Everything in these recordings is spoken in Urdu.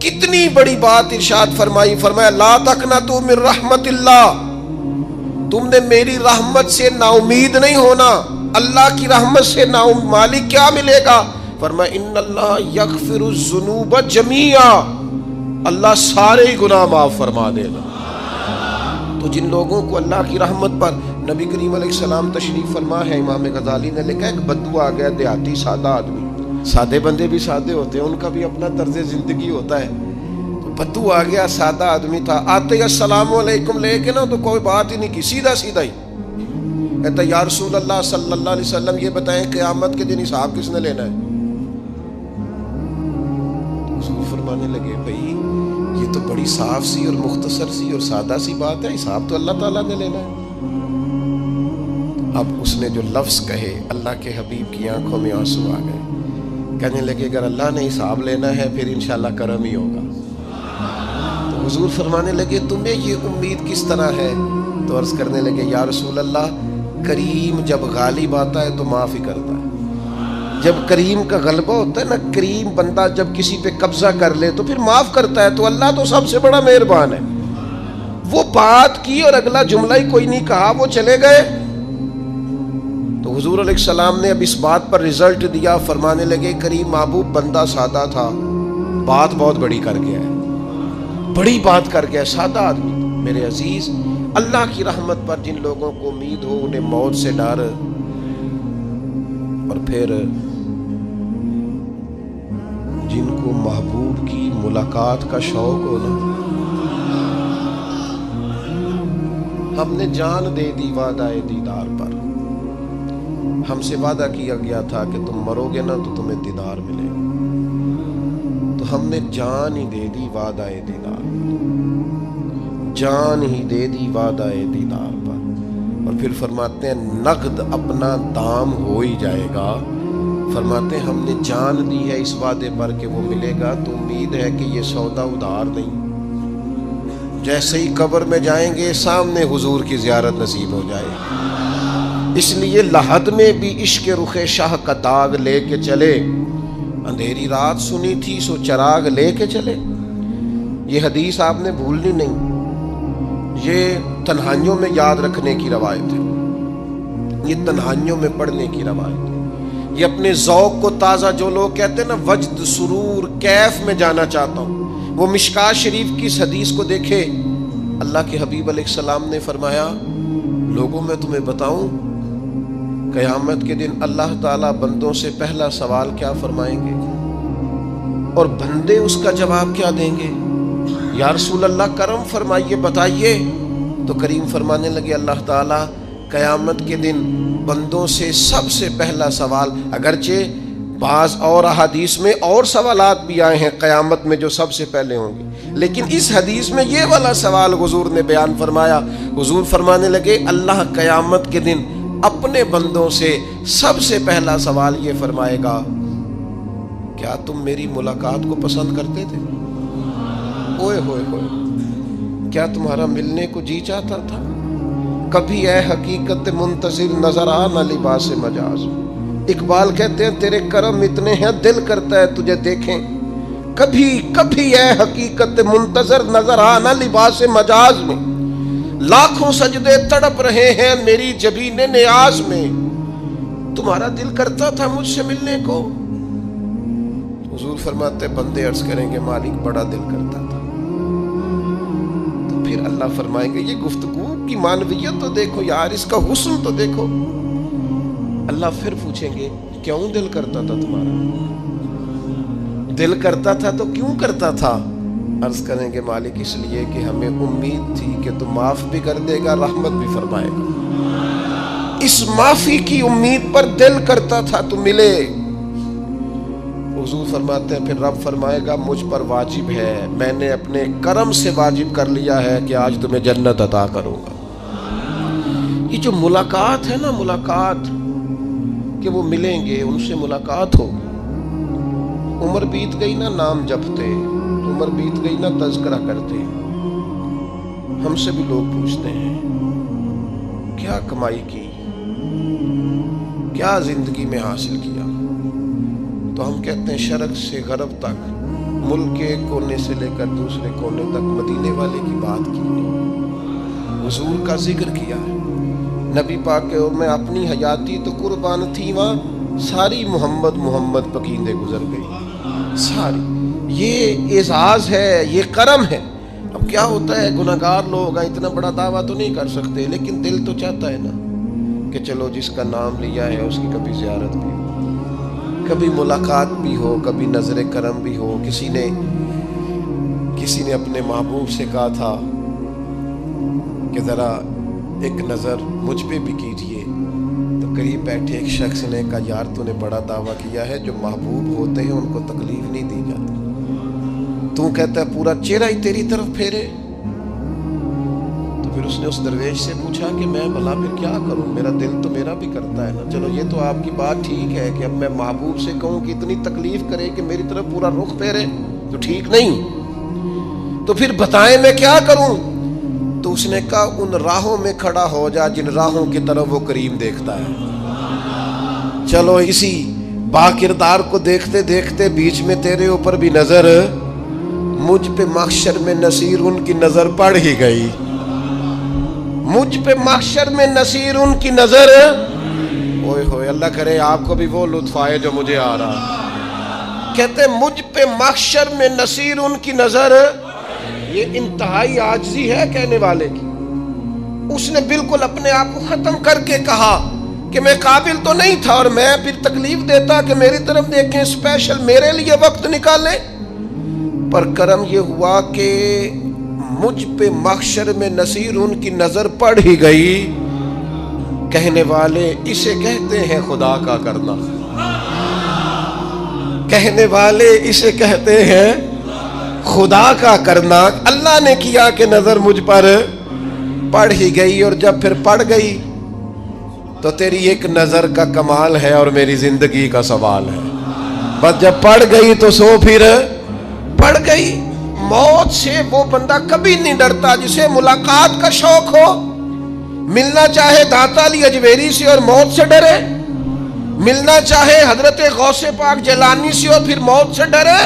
کتنی بڑی بات ارشاد فرمائی، فرمایا لا تقنطوا من رحمت اللہ، تم نے میری رحمت سے نا امید نہیں ہونا۔ اللہ کی رحمت سے نا مالک کیا ملے گا؟ فرمایا ان اللہ یغفر الذنوب جمیعا، اللہ سارے گناہ معاف فرما دے گا۔ تو جن لوگوں کو اللہ کی رحمت پر نبی کریم علیہ السلام تشریف فرما ہے، امام غزالی نے لکھا ایک بدو آ گیا، دیہاتی سادہ آدمی، سادے بندے بھی سادے ہوتے ہیں، ان کا بھی اپنا طرز زندگی ہوتا ہے۔ تو بدو آ گیا، سادہ آدمی تھا، آتے ہی السلام علیکم لے کے نا تو کوئی بات ہی نہیں کی، سیدھا سیدھا ہی کہتا یا رسول اللہ صلی اللہ علیہ وسلم یہ بتائیں قیامت کے دن حساب کس نے لینا ہے؟ حضور فرمانے لگے بھائی یہ تو بڑی صاف سی اور مختصر سی اور سادہ سی بات ہے، حساب تو اللہ تعالیٰ نے لینا ہے۔ اب اس نے جو لفظ کہے اللہ کے حبیب کی آنکھوں میں آنسو آ گئے، کہنے لگے اگر اللہ نے حساب لینا ہے پھر انشاءاللہ کرم ہی ہوگا۔ تو حضور فرمانے لگے تمہیں یہ امید کس طرح ہے؟ تو عرض کرنے لگے یا رسول اللہ کریم جب غالب آتا ہے تو معاف ہی کرتا ہے۔ جب کریم کا غلبہ ہوتا ہے نا، کریم بندہ جب کسی پہ قبضہ کر لے تو پھر معاف کرتا ہے، تو اللہ تو سب سے بڑا مہربان ہے۔ وہ بات کی اور اگلا جملہ ہی کوئی نہیں کہا، وہ چلے گئے۔ تو حضور علیہ السلام نے اب اس بات پر رزلٹ دیا، فرمانے لگے کریم محبوب بندہ سادہ تھا، بات بہت بڑی کر گیا ہے، بڑی بات کر گیا، سادہ آدمی۔ میرے عزیز، اللہ کی رحمت پر جن لوگوں کو امید ہو، انہیں موت سے ڈر، اور پھر جن کو محبوب کی ملاقات کا شوق ہو نا، ہم نے جان دے دی وعدہ دیدار پر، ہم سے وعدہ کیا گیا تھا کہ تم مرو گے نا تو تمہیں دیدار ملے گا، تو ہم نے جان ہی دے دی وعدہ دیدار پر، جان ہی دے دی وعدہ دیدار پر۔ اور پھر فرماتے ہیں نقد اپنا دام ہو ہی جائے گا، فرماتے ہیں ہم نے جان دی ہے اس وعدے پر کہ وہ ملے گا، تو امید ہے کہ یہ سودا ادھار نہیں۔ جیسے ہی قبر میں جائیں گے سامنے حضور کی زیارت نصیب ہو جائے گی۔ اس لیے لحد میں بھی عشق رخ شاہ کا داغ لے کے چلے، اندھیری رات سنی تھی سو چراغ لے کے چلے۔ یہ حدیث آپ نے بھولنی نہیں، یہ تنہائیوں میں یاد رکھنے کی روایت ہے، یہ تنہائیوں میں پڑھنے کی روایت ہے۔ یہ اپنے ذوق کو تازہ، جو لوگ کہتے ہیں نا وجد سرور کیف میں جانا چاہتا ہوں، وہ مشکات شریف کی اس حدیث کو دیکھے۔ اللہ کے حبیب علیہ السلام نے فرمایا لوگوں میں تمہیں بتاؤں قیامت کے دن اللہ تعالیٰ بندوں سے پہلا سوال کیا فرمائیں گے اور بندے اس کا جواب کیا دیں گے؟ یا رسول اللہ کرم فرمائیے بتائیے۔ تو کریم فرمانے لگے اللہ تعالیٰ قیامت کے دن بندوں سے سب سے پہلا سوال، اگرچہ بعض اور احادیث میں اور سوالات بھی آئے ہیں قیامت میں جو سب سے پہلے ہوں گے، لیکن اس حدیث میں یہ والا سوال حضور نے بیان فرمایا۔ حضور فرمانے لگے اللہ قیامت کے دن اپنے بندوں سے سب سے پہلا سوال یہ فرمائے گا کیا تم میری ملاقات کو پسند کرتے تھے؟ اوئے ہوئے ہوئے، کیا تمہارا ملنے کو جی چاہتا تھا؟ کبھی اے حقیقت منتظر نظر آ نہ لباس مجاز۔ اقبال کہتے ہیں تیرے کرم اتنے ہیں دل کرتا ہے تجھے دیکھیں، کبھی کبھی اے حقیقت منتظر نظر آ نہ لباس مجاز میں، لاکھوں سجدے تڑپ رہے ہیں میری جبین نیاز میں، تمہارا دل کرتا تھا مجھ سے ملنے کو؟ حضور فرماتے بندے عرض کریں گے مالک بڑا دل کرتا تھا۔ تو پھر اللہ فرمائیں گے یہ گفتگو کی معنویت تو دیکھو یار، اس کا حسن تو دیکھو۔ اللہ پھر پوچھیں گے کیوں دل کرتا تھا تمہارا؟ دل کرتا تھا تو کیوں کرتا تھا؟ عرض کریں گے مالک اس لیے کہ ہمیں امید تھی کہ تو معاف بھی کر دے گا، رحمت بھی فرمائے گا، اس معافی کی امید پر دل کرتا تھا تو ملے۔ حضور فرماتے ہیں پھر رب فرمائے گا مجھ پر واجب ہے، میں نے اپنے کرم سے واجب کر لیا ہے کہ آج تمہیں جنت عطا کروں گا۔ یہ جو ملاقات ہے نا، ملاقات کہ وہ ملیں گے، ان سے ملاقات ہو۔ عمر بیت گئی نا نام جپتے، عمر بیت گئی نا تذکرہ کرتے، ہم سے بھی لوگ پوچھتے ہیں کیا کمائی کی، کیا زندگی میں حاصل کیا، تو ہم کہتے ہیں شرق سے غرب تک ملک کے ایک کونے سے لے کر دوسرے کونے تک مدینے والے کی بات کی، حضور کا ذکر کیا ہے۔ نبی پاک کے میں اپنی حیاتی تو قربان تھی، وہاں ساری محمد محمد پکیندے گزر گئی ساری۔ یہ اعزاز ہے، یہ کرم ہے۔ اب کیا ہوتا ہے، گناہگار لوگ ہیں، اتنا بڑا دعویٰ تو نہیں کر سکتے، لیکن دل تو چاہتا ہے نا کہ چلو جس کا نام لیا ہے اس کی کبھی زیارت بھی ہو، کبھی ملاقات بھی ہو، کبھی نظر کرم بھی ہو۔ کسی نے اپنے محبوب سے کہا تھا کہ ذرا ایک نظر مجھ پہ بھی کیجئے، تو قریب بیٹھے ایک شخص نے کہا یار تو نے بڑا دعویٰ کیا ہے، جو محبوب ہوتے ہیں ان کو تکلیف نہیں دی جاتی، تو کہتا ہے پورا چہرہ ہی تیری طرف پھیرے۔ تو پھر اس نے اس درویش سے پوچھا کہ میں بھلا پھر کیا کروں، میرا دل تو میرا بھی کرتا ہے نا، چلو یہ تو آپ کی بات ٹھیک ہے کہ اب میں محبوب سے کہوں کہ اتنی تکلیف کرے کہ میری طرف پورا رخ پھیرے تو ٹھیک نہیں، تو پھر بتائیں میں کیا کروں؟ تو اس نے کہا ان راہوں میں کھڑا ہو جا جن راہوں کی طرف وہ کریم دیکھتا ہے۔ چلو اسی با کردار کو دیکھتے دیکھتے بیچ میں تیرے اوپر بھی نظر، مجھ پہ محشر میں نصیر ان کی نظر پڑ ہی گئی، مجھ پہ محشر میں نصیر ان کی نظر، اوئے ہوئے اللہ کرے آپ کو بھی وہ لطف آئے جو مجھے آ رہا۔ کہتے مجھ پہ محشر میں نصیر ان کی نظر، یہ انتہائی عاجزی ہے کہنے والے کی۔ اس نے بالکل اپنے آپ کو ختم کر کے کہا کہ میں قابل تو نہیں تھا، اور میں پھر تکلیف دیتا کہ میری طرف دیکھیں، اسپیشل میرے لیے وقت نکالیں۔ پر کرم یہ ہوا کہ مجھ پہ محشر میں نصیر ان کی نظر پڑ ہی گئی۔ کہنے والے اسے کہتے ہیں خدا کا کرنا، کہنے والے اسے کہتے ہیں خدا کا کرنا۔ اللہ نے کیا کہ نظر مجھ پر پڑ ہی گئی، اور جب پھر پڑ گئی تو تیری ایک نظر کا کمال ہے اور میری زندگی کا سوال ہے۔ بس جب پڑ گئی تو سو پھر پڑ گئی۔ موت سے وہ بندہ کبھی نہیں ڈرتا جسے ملاقات کا شوق ہو، ملنا چاہے داتا علی اجویری سے اور موت سے ڈرے، ملنا چاہے حضرت غوث پاک جیلانی سے اور پھر موت سے ڈرے۔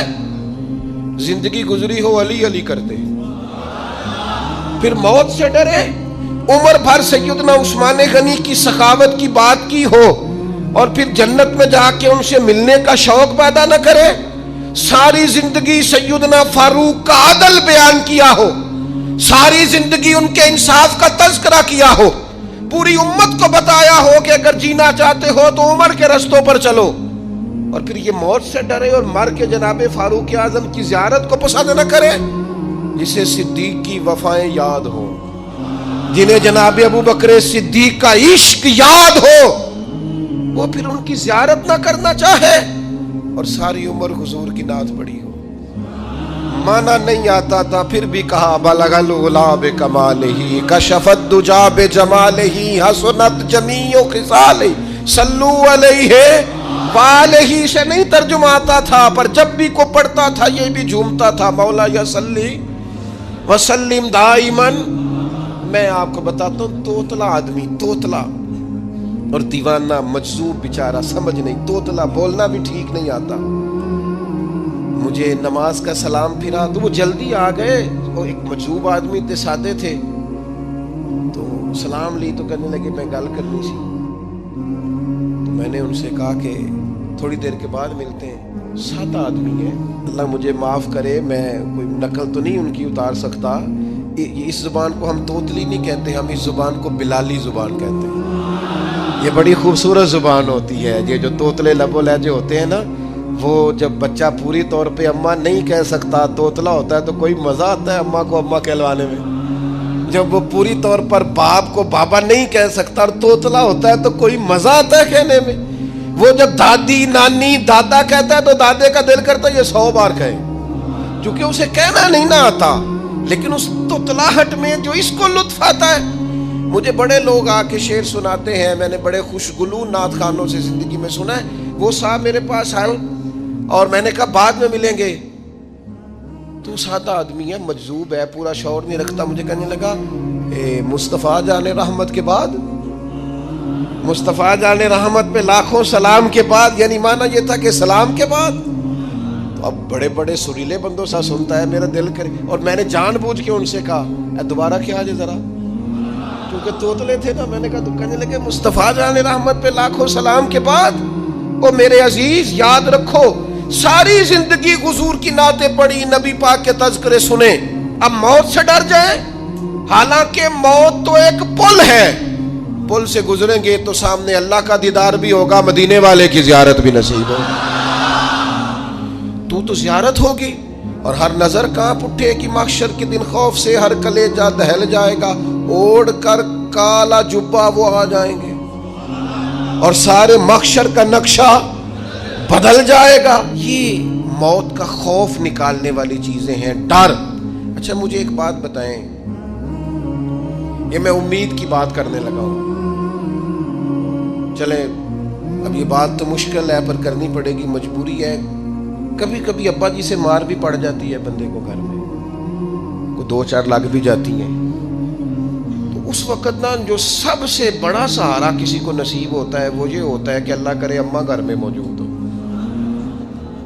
زندگی گزری ہو علی علی کرتے پھر موت سے ڈرے، عمر بھر سیدنا عثمان غنی کی سخاوت کی بات کی ہو اور پھر جنت میں جا کے ان سے ملنے کا شوق پیدا نہ کرے، ساری زندگی سیدنا فاروق کا عدل بیان کیا ہو، ساری زندگی ان کے انصاف کا تذکرہ کیا ہو، پوری امت کو بتایا ہو کہ اگر جینا چاہتے ہو تو عمر کے رستوں پر چلو، اور پھر یہ موت سے ڈرے اور مر کے جناب فاروق اعظم کی زیارت کو پسند نہ کرے۔ جسے صدیق کی وفائیں یاد ہو، جنہیں جناب ابو بکر صدیق کا عشق یاد ہو، وہ پھر ان کی زیارت نہ کرنا چاہے اور ساری عمر حضور کی نعت پڑھی ہو۔ مانا نہیں آتا تھا پھر بھی کہا بلغ العلا بکمالہ کشف الدجا بجمالہ حسنت جمیع خصالہ صلو علیہ والہ سے نہیں ترجمہ آتا تھا، پر جب بھی کو پڑھتا تھا یہ بھی جھومتا تھا مولا یا صلی وسلم دائماً۔ میں آپ کو بتاتا ہوں توتلا آدمی، توتلا اور دیوانہ مجذوب بیچارہ، سمجھ نہیں، توتلا بولنا بھی ٹھیک نہیں آتا۔ مجھے نماز کا سلام پھرا تو وہ جلدی آ گئے، وہ ایک مجذوب آدمی تھے، سادے تھے، تو سلام لی تو کہنے لگے میں گل کرنی سی، تو میں نے ان سے کہا کہ تھوڑی دیر کے بعد ملتے ہیں۔ سادہ آدمی ہے، اللہ مجھے معاف کرے، میں کوئی نقل تو نہیں ان کی اتار سکتا، اس زبان کو ہم توتلی نہیں کہتے، ہم اس زبان کو بلالی زبان کہتے ہیں۔ یہ بڑی خوبصورت زبان ہوتی ہے، یہ جو توتلے لب و لہجے ہوتے ہیں نا، وہ جب بچہ پوری طور پہ اماں نہیں کہہ سکتا، توتلا ہوتا ہے تو کوئی مزہ آتا ہے اماں کو اماں کہلوانے میں۔ جب وہ پوری طور پر باپ کو بابا نہیں کہہ سکتا اور توتلا ہوتا ہے تو کوئی مزہ آتا ہے کہنے میں۔ وہ جب دادی نانی دادا کہتا ہے تو دادے کا دل کرتا ہے یہ 100 بار کہے، چونکہ اسے کہنا نہیں نہ آتا، لیکن اس توتلاہٹ میں جو اس کو لطف آتا ہے۔ مجھے بڑے لوگ آ کے شعر سناتے ہیں، میں نے بڑے خوشگلو نعت خانوں سے زندگی میں سنا ہے، وہ صاحب میرے پاس آئے اور میں نے کہا بعد میں ملیں گے، تو سادہ آدمی ہے، مجذوب ہے، پورا شعور نہیں رکھتا، مجھے کہنے لگا مصطفیٰ جان رحمت کے بعد، مصطفیٰ جان رحمت پہ لاکھوں سلام کے بعد، یعنی معنی یہ تھا کہ سلام کے بعد، تو اب بڑے بڑے سریلے بندوں سا سنتا ہے میرا دل کرے، اور میں نے جان بوجھ کے ان سے کہا دوبارہ کیا جائے ذرا، کیونکہ توتلے تھے نا. میں نے کہا تو کہنے لگے مصطفیٰ جان رحمت پہ لاکھوں سلام کے بعد او میرے عزیز یاد رکھو ساری زندگی حضور کی نعتیں پڑھی، نبی پاک کے تذکرے سنے، اب موت سے ڈر جائیں؟ حالانکہ موت تو ایک پل ہے، پل سے گزریں گے تو سامنے اللہ کا دیدار بھی ہوگا، مدینے والے کی زیارت بھی نصیب ہوگی. تو زیارت ہوگی اور ہر نظر کانپ اٹھے کہ محشر کے دن خوف سے ہر کلیجہ دہل جائے گا، اوڑھ کر کالا جبہ وہ آ جائیں گے اور سارے محشر کا نقشہ بدل جائے گا. یہ موت کا خوف نکالنے والی چیزیں ہیں، ڈر. اچھا مجھے ایک بات بتائیں، یہ میں امید کی بات کرنے لگا ہوں، چلیں اب یہ بات تو مشکل ہے پر کرنی پڑے گی، مجبوری ہے. کبھی کبھی ابا جی سے مار بھی پڑ جاتی ہے بندے کو، گھر میں کو 2-4 لگ بھی جاتی ہیں، تو اس وقت نا جو سب سے بڑا سہارا کسی کو نصیب ہوتا ہے وہ یہ ہوتا ہے کہ اللہ کرے اماں گھر میں موجود ہو.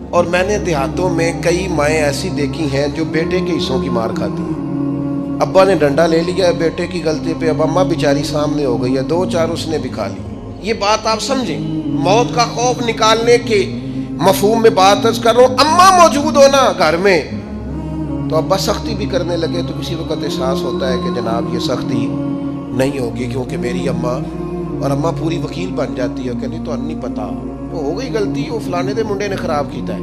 اور میں نے دیہاتوں میں کئی مائیں ایسی دیکھی ہیں جو بیٹے کے حصوں کی مار کھاتی ہیں. ابا نے ڈنڈا لے لیا ہے بیٹے کی غلطی پہ، اب اماں بیچاری سامنے ہو گئی ہے، 2-4 اس نے بھی کھا لی. یہ بات آپ سمجھیں، موت کا خوف نکالنے کے مفہوم میں بات عرض کر رہا ہوں. اماں موجود ہو نا گھر میں تو ابا سختی بھی کرنے لگے تو کسی وقت احساس ہوتا ہے کہ جناب یہ سختی نہیں ہوگی کیونکہ میری اماں، اور اماں پوری وکیل بن جاتی ہے کہ نہیں تو نہیں پتا وہ ہو گئی غلطی، وہ فلانے دے منڈے نے خراب کیتا ہے،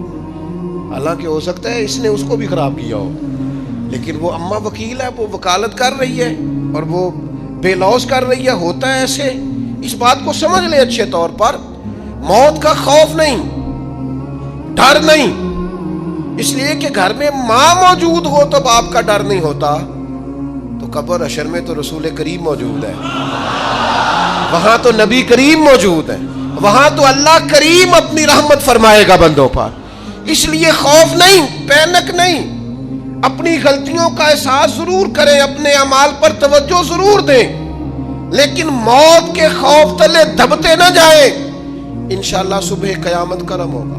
حالانکہ ہو سکتا ہے اس نے اس کو بھی خراب کیا ہو، لیکن وہ اماں وکیل ہے، وہ وکالت کر رہی ہے اور وہ بے لوث کر رہی ہے. ہوتا ہے ایسے، اس بات کو سمجھ لے اچھے طور پر. موت کا خوف نہیں، ڈر نہیں، اس لیے کہ گھر میں ماں موجود ہو تو باپ کا ڈر نہیں ہوتا. تو قبر حشر میں تو رسول کریم موجود ہے، وہاں تو نبی کریم موجود ہے، وہاں تو اللہ کریم اپنی رحمت فرمائے گا بندوں پر. اس لیے خوف نہیں، پینک نہیں، اپنی غلطیوں کا احساس ضرور کریں، اپنے اعمال پر توجہ ضرور دیں، لیکن موت کے خوف تلے دبتے نہ جائیں. انشاءاللہ صبح قیامت کرم ہوگا.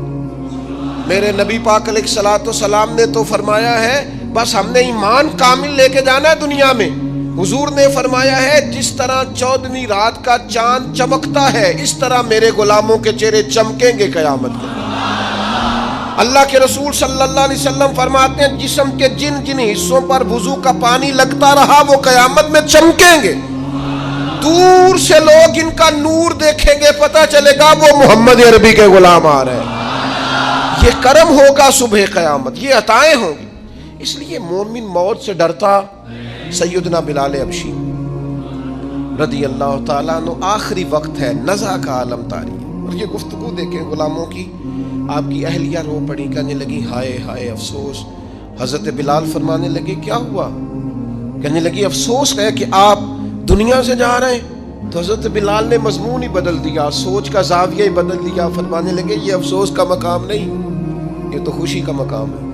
میرے نبی پاک علیہ الصلوۃ والسلام نے تو فرمایا ہے بس ہم نے ایمان کامل لے کے جانا ہے دنیا میں. حضور نے فرمایا ہے جس طرح 14ویں رات کا چاند چمکتا ہے اس طرح میرے غلاموں کے چہرے چمکیں گے قیامت کو. اللہ کے رسول صلی اللہ علیہ وسلم فرماتے ہیں جسم کے جن جن حصوں پر وضو کا پانی لگتا رہا وہ قیامت میں چمکیں گے. دور سے لوگ ان کا نور دیکھیں گے، پتہ چلے گا وہ محمد عربی کے غلام آ رہے ہیں. یہ کرم ہوگا صبح قیامت، یہ عطائیں ہوں گی. اس لیے مومن موت سے ڈرتا. سیدنا بلال حبشی رضی اللہ تعالیٰ عنہ، آخری وقت ہے، نزع کا عالم طاری ہے، اور یہ گفتگو دیکھیں غلاموں کی. آپ کی اہلیہ رو پڑی، کہنے لگی ہائے ہائے افسوس. حضرت بلال فرمانے لگے کیا ہوا؟ کہنے لگی افسوس ہے کہ آپ دنیا سے جا رہے ہیں. تو حضرت بلال نے مضمون ہی بدل دیا، سوچ کا زاویہ ہی بدل دیا. فرمانے لگے یہ افسوس کا مقام نہیں، یہ تو خوشی کا مقام ہے.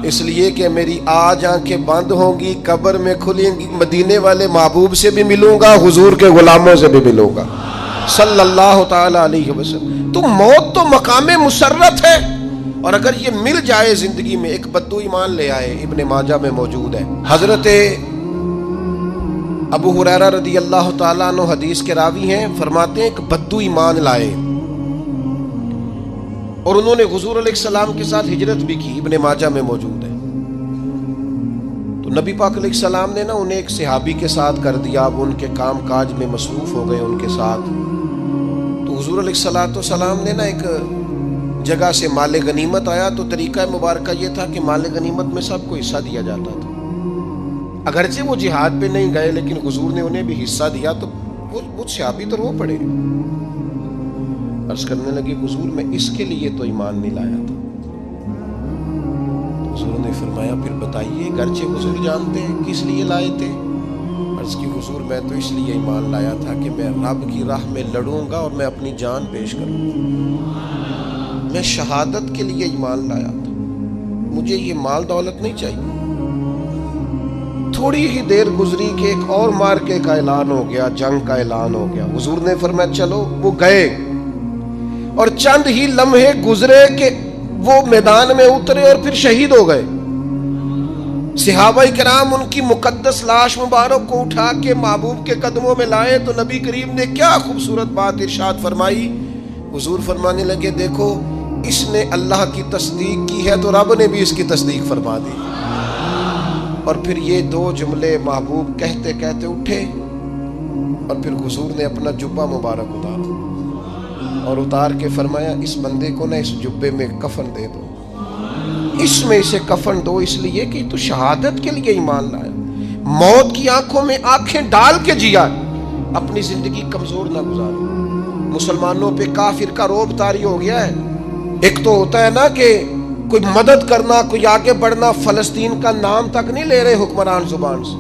اس لیے کہ میری آج آنکھیں بند ہوں گی، قبر میں کھلیں گی، مدینے والے محبوب سے بھی ملوں گا، حضور کے غلاموں سے بھی ملوں گا صلی اللہ تعالی علیہ وسلم. تو موت تو مقام مسرت ہے، اور اگر یہ مل جائے زندگی میں. ایک بدو ایمان لے آئے، ابن ماجہ میں موجود ہے. حضرت ابو ہریرہ رضی اللہ تعالیٰ عنہ حدیث کے راوی ہیں، فرماتے ہیں ایک بدو ایمان لائے اور انہوں نے حضور علیہ السلام کے ساتھ ہجرت بھی کی. ابن ماجہ میں موجود ہے. تو نبی پاک علیہ السلام نے نا انہیں ایک صحابی کے ساتھ کر دیا، اب ان کے کام کاج میں مصروف ہو گئے ان کے ساتھ. تو حضور علیہ السلام نے نا ایک جگہ سے مال غنیمت آیا، تو طریقہ مبارکہ یہ تھا کہ مال غنیمت میں سب کو حصہ دیا جاتا تھا. اگرچہ وہ جہاد پہ نہیں گئے لیکن حضور نے انہیں بھی حصہ دیا. تو وہ صحابی تو رو پڑے، عرض کرنے لگے حضور میں اس کے لیے تو ایمان نہیں لایا تھا. حضور نے فرمایا پھر بتائیے، گرچہ حضور جانتے ہیں کس لیے لائے تھے. عرض کی حضور میں تو اس لیے ایمان لایا تھا کہ میں رب کی راہ میں لڑوں گا اور میں اپنی جان پیش کروں گا. میں شہادت کے لیے ایمان لایا تھا، مجھے یہ مال دولت نہیں چاہیے. تھوڑی ہی دیر گزری کہ ایک اور مارکے کا اعلان ہو گیا، جنگ کا اعلان ہو گیا. حضور نے فرمایا چلو. وہ گئے اور چند ہی لمحے گزرے کہ وہ میدان میں اترے اور پھر شہید ہو گئے۔ صحابہ کرام ان کی مقدس لاش مبارک کو اٹھا کے محبوب کے قدموں میں لائے تو نبی کریم نے کیا خوبصورت بات ارشاد فرمائی۔ حضور فرمانے لگے دیکھو اس نے اللہ کی تصدیق کی ہے تو رب نے بھی اس کی تصدیق فرما دی۔ اور پھر یہ دو جملے محبوب کہتے کہتے اٹھے اور پھر حضور نے اپنا جبہ مبارک اتارا اور اتار کے فرمایا اس بندے کو نہ اس جبے میں کفن دے دو، اس میں اسے کفن دو، اس لیے کہ تو شہادت کے لیے ایمان لایا، موت کی آنکھوں میں آنکھیں ڈال کے جیا، اپنی زندگی کمزور نہ گزارے۔ مسلمانوں پہ کافر کا رعب طاری ہو گیا ہے۔ ایک تو ہوتا ہے نا کہ کوئی مدد کرنا، کوئی آگے بڑھنا، فلسطین کا نام تک نہیں لے رہے حکمران زبان سے،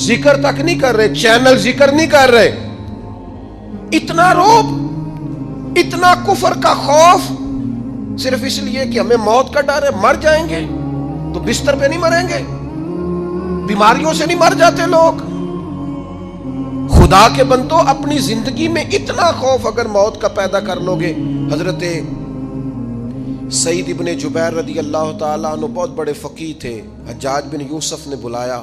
ذکر تک نہیں کر رہے، چینل ذکر نہیں کر رہے۔ اتنا رعب، اتنا کفر کا خوف، صرف اس لیے کہ ہمیں موت کا ڈر ہے، مر جائیں گے تو بستر پہ نہیں مریں گے، بیماریوں سے نہیں مر جاتے لوگ۔ خدا کے بندو اپنی زندگی میں اتنا خوف اگر موت کا پیدا کر لو گے۔ حضرت سعید ابن جبیر رضی اللہ تعالیٰ عنہ بہت بڑے فقیہ تھے، حجاج بن یوسف نے بلایا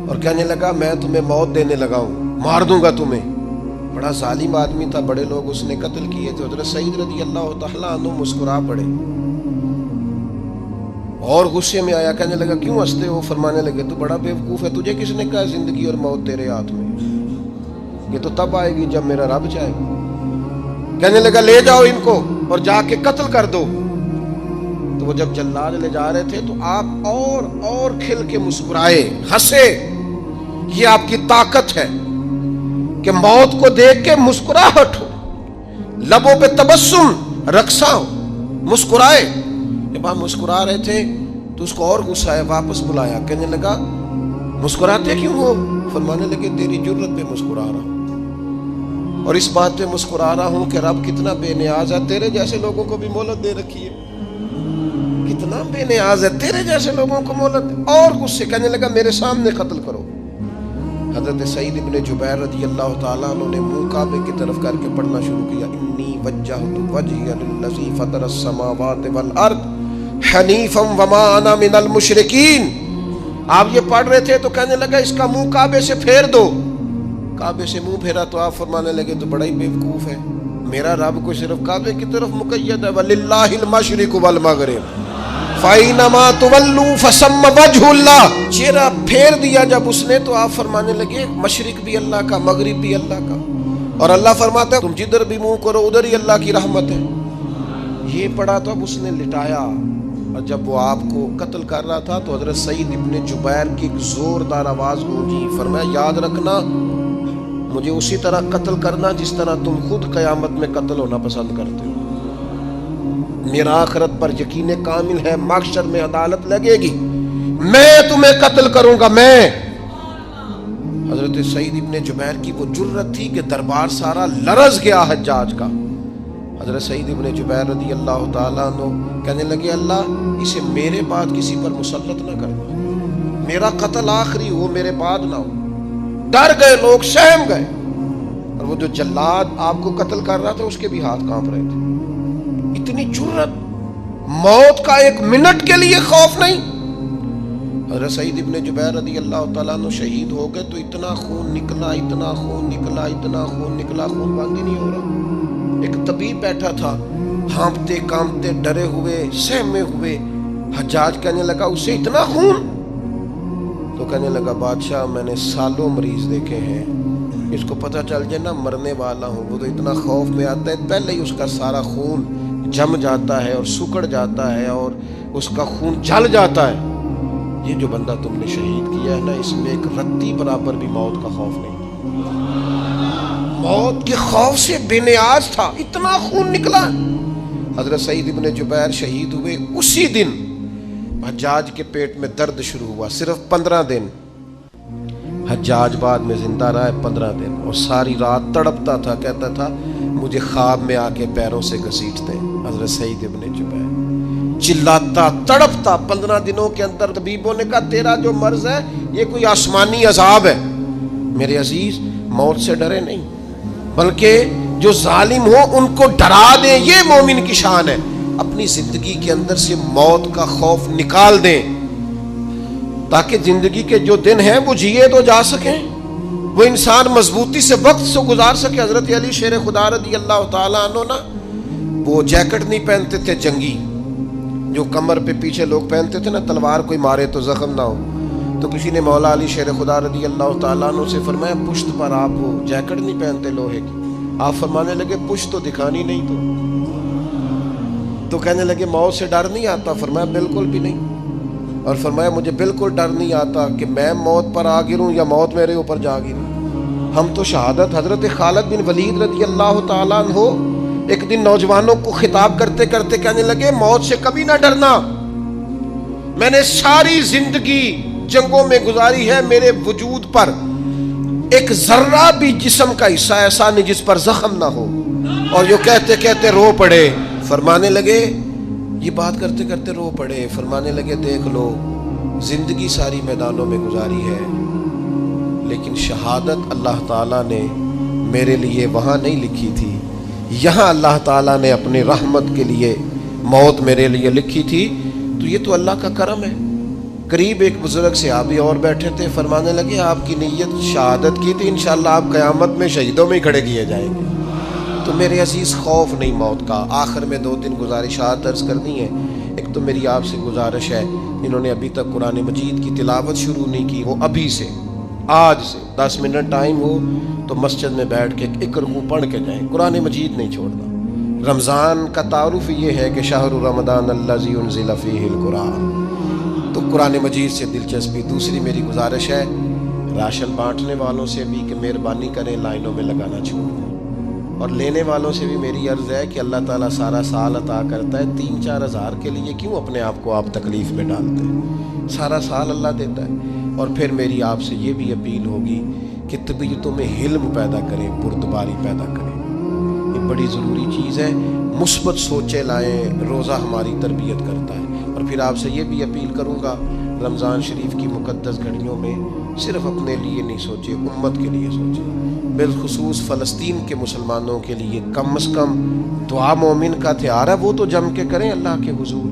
اور کہنے لگا میں تمہیں موت دینے لگا ہوں، مار دوں گا تمہیں۔ بڑا ظالم آدمی تھا، بڑے لوگ اس نے قتل کیے تھے۔ حضرت سعید رضی اللہ تعالیٰ عنہ مسکرا پڑے اور غصے میں آیا، کہنے لگا کیوں ہنستے ہو؟ فرمانے لگے تو بڑا بیوقوف ہے، تجھے کس نے کہا زندگی اور موت تیرے ہاتھ میں، یہ تو تب آئے گی جب میرا رب چاہے گا۔ کہنے لگا لے جاؤ ان کو اور جا کے قتل کر دو۔ تو وہ جب جلاد لے جا رہے تھے تو آپ اور کھل کے مسکرائے، ہنسے۔ یہ آپ کی طاقت ہے کہ موت کو دیکھ کے مسکراہٹ ہو، لبوں پہ تبسم، رقصہ ہو، مسکرائے۔ جب آپ مسکرا رہے تھے تو اس کو اور غصہ ہے، واپس بلایا، کہنے لگا مسکراتے کیوں ہو؟ فرمانے لگے تیری جرت پہ مسکرا رہا ہوں، اور اس بات پہ مسکرا رہا ہوں کہ رب کتنا بے نیاز ہے، تیرے جیسے لوگوں کو بھی مہلت دے رکھی ہے، کتنا بے نیاز ہے، تیرے جیسے لوگوں کو مہلت۔ اور غصے، کہنے لگا میرے سامنے قتل کرو۔ حضرت سعید ابن جبیر رضی اللہ تعالیٰ عنہ نے منہ کعبے کی طرف کر کے پڑھنا شروع کیا، انی وجہت وجہی للذی فطر السماوات والارض حنیفا وما انا من المشرکین۔ آپ یہ پڑھ رہے تھے تو کہنے لگا اس کا منہ کعبے سے پھیر دو۔ کعبے سے منہ پھیرا تو آپ فرمانے لگے تو بڑا ہی بیوقوف ہے، میرا رب کو صرف کعبے کی طرف مقید ہے، وَلِلَّهِ الْمَشْرِقُ وَالْمَغْرِبُ فَأَيْنَمَا تُوَلُّوا فَثَمَّ وَجْهُ اللَّهِ۔ چہرہ پھیر دیا جب اس نے تو آپ فرمانے لگے مشرق بھی اللہ کا، مغرب بھی اللہ کا، اور اللہ فرماتا ہے تم جدھر بھی منہ کرو ادھر ہی اللہ کی رحمت ہے۔ یہ پڑھا تو اب اس نے لٹایا، اور جب وہ آپ کو قتل کر رہا تھا تو حضرت سعید ابن جبیر کی ایک زوردار آواز گونجی، فرمایا یاد رکھنا مجھے اسی طرح قتل کرنا جس طرح تم خود قیامت میں قتل ہونا پسند کرتے ہو، میرا آخرت پر یقین کامل ہے، محشر میں عدالت لگے گی، میں تمہیں قتل کروں گا میں۔ حضرت سعید ابن جبیر کی وہ جرت تھی کہ دربار سارا لرز گیا حجاج کا۔ حضرت سعید ابن جبیر رضی اللہ تعالیٰ عنہ کہنے لگے اللہ اسے میرے بعد کسی پر مسلط نہ کرنا، میرا قتل آخری ہو، میرے بعد نہ ہو۔ ڈر گئے لوگ، سہم گئے، اور وہ جو جلاد آپ کو قتل کر رہا تھا اس کے بھی ہاتھ کانپ رہے تھے۔ اتنی جرت، موت کا ایک منٹ کے لیے خوف نہیں۔ حضرت سعید ابن جبیر رضی اللہ تعالیٰ عنہ شہید ہو گئے تو اتنا خون نکلا، اتنا خون نکلا، اتنا خون نکلا، خون بند ہی نہیں ہو رہا۔ ایک طبیب بیٹھا تھا، ہانپتے کانپتے ڈرے ہوئے، سہمے ہوئے۔ حجاج کہنے لگا اسے اتنا خون؟ تو کہنے لگا بادشاہ میں نے سالوں مریض دیکھے ہیں، اس کو پتہ چل جائے نا مرنے والا ہوں وہ تو اتنا خوف میں آتا ہے، پہلے ہی اس کا سارا خون جم جاتا ہے اور سکڑ جاتا ہے اور اس کا خون جل جاتا ہے۔ یہ جو بندہ تم نے شہید کیا ہے نا اس میں ایک رتی برابر بھی موت کا خوف نہیں، موت کے خوف سے بے نیاز تھا، اتنا خون نکلا۔ حضرت سعید ابن جبیر شہید ہوئے اسی دن حجاج کے پیٹ میں درد شروع ہوا، صرف 15 دن حجاج بعد میں زندہ رہا ہے، 15 دن، اور ساری رات تڑپتا تھا، کہتا تھا مجھے خواب میں آ کے پیروں سے گھسیٹتے۔ حضرت سعید ابن جبیر چلاتا تڑپتا 15 دنوں کے اندر۔ طبیبوں نے کہا تیرا جو مرض ہے یہ کوئی آسمانی عذاب ہے۔ میرے عزیز موت سے ڈرے نہیں، بلکہ جو ظالم ہو ان کو ڈرا دیں، یہ مومن کی شان ہے۔ اپنی زندگی کے اندر سے موت کا خوف نکال دیں، تاکہ زندگی کے جو دن ہیں وہ جیے تو جا سکیں، وہ انسان مضبوطی سے وقت سے گزار سکے۔ حضرت علی شیر خدا رضی اللہ تعالیٰ عنہ نا وہ جیکٹ نہیں پہنتے تھے جنگی، جو کمر پہ پیچھے لوگ پہنتے تھے نا، تلوار کوئی مارے تو زخم نہ ہو۔ تو کسی نے مولا علی شیر خدا رضی اللہ تعالیٰ عنہ سے فرمایا پشت پر آپ ہو، جیکٹ نہیں پہنتے لوہے کی۔ آپ فرمانے لگے پشت تو دکھانی نہیں تو کہنے لگے موت سے ڈر نہیں آتا؟ فرمایا بالکل بھی نہیں، اور فرمایا مجھے بالکل ڈر نہیں آتا کہ میں موت پر آ گروں یا موت میرے اوپر جا گرے۔ ہم تو شہادت حضرت خالد بن ولید رضی اللہ تعالیٰ عنہ ایک دن نوجوانوں کو خطاب کرتے کرتے کہنے لگے موت سے کبھی نہ ڈرنا، میں نے ساری زندگی جنگوں میں گزاری ہے، میرے وجود پر ایک ذرہ بھی جسم کا حصہ ایسا نہیں جس پر زخم نہ ہو۔ اور جو کہتے کہتے رو پڑے، فرمانے لگے یہ بات کرتے کرتے رو پڑے، فرمانے لگے دیکھ لو زندگی ساری میدانوں میں گزاری ہے، لیکن شہادت اللہ تعالیٰ نے میرے لیے وہاں نہیں لکھی تھی، یہاں اللہ تعالیٰ نے اپنی رحمت کے لیے موت میرے لیے لکھی تھی۔ تو یہ تو اللہ کا کرم ہے۔ قریب ایک بزرگ صحابی اور بیٹھے تھے، فرمانے لگے آپ کی نیت شہادت کی تھی، انشاءاللہ آپ قیامت میں شہیدوں میں ہی کھڑے کیے جائیں گے۔ تو میرے عزیز خوف نہیں موت کا۔ آخر میں 2-3 گزارشات عرض کرنی ہے۔ ایک تو میری آپ سے گزارش ہے، جنہوں نے ابھی تک قرآن مجید کی تلاوت شروع نہیں کی، وہ ابھی سے آج سے 10 منٹ ٹائم ہو تو مسجد میں بیٹھ کے ایک رکوع پڑھ کے جائیں، قرآن مجید نہیں چھوڑنا۔ رمضان کا تعارف یہ ہے کہ شہر رمضان الذی انزل فیہ القرآن، تو قرآن مجید سے دلچسپی۔ دوسری میری گزارش ہے راشن بانٹنے والوں سے بھی کہ مہربانی کریں لائنوں میں لگانا چھوڑ دیں، اور لینے والوں سے بھی میری عرض ہے کہ اللہ تعالیٰ سارا سال عطا کرتا ہے، 3-4 ہزار کے لیے کیوں اپنے آپ کو آپ تکلیف میں ڈالتے ہیں؟ سارا سال اللہ دیتا ہے۔ اور پھر میری آپ سے یہ بھی اپیل ہوگی کہ طبیعتوں میں حلم پیدا کریں، بردباری پیدا کریں، یہ بڑی ضروری چیز ہے۔ مثبت سوچیں لائیں، روزہ ہماری تربیت کرتا ہے۔ اور پھر آپ سے یہ بھی اپیل کروں گا رمضان شریف کی مقدس گھڑیوں میں صرف اپنے لیے نہیں سوچیں، امت کے لیے سوچیں، بالخصوص فلسطین کے مسلمانوں کے لیے کم از کم دعا مومن کا ہتھیار ہے، وہ تو جم کے کریں اللہ کے حضور۔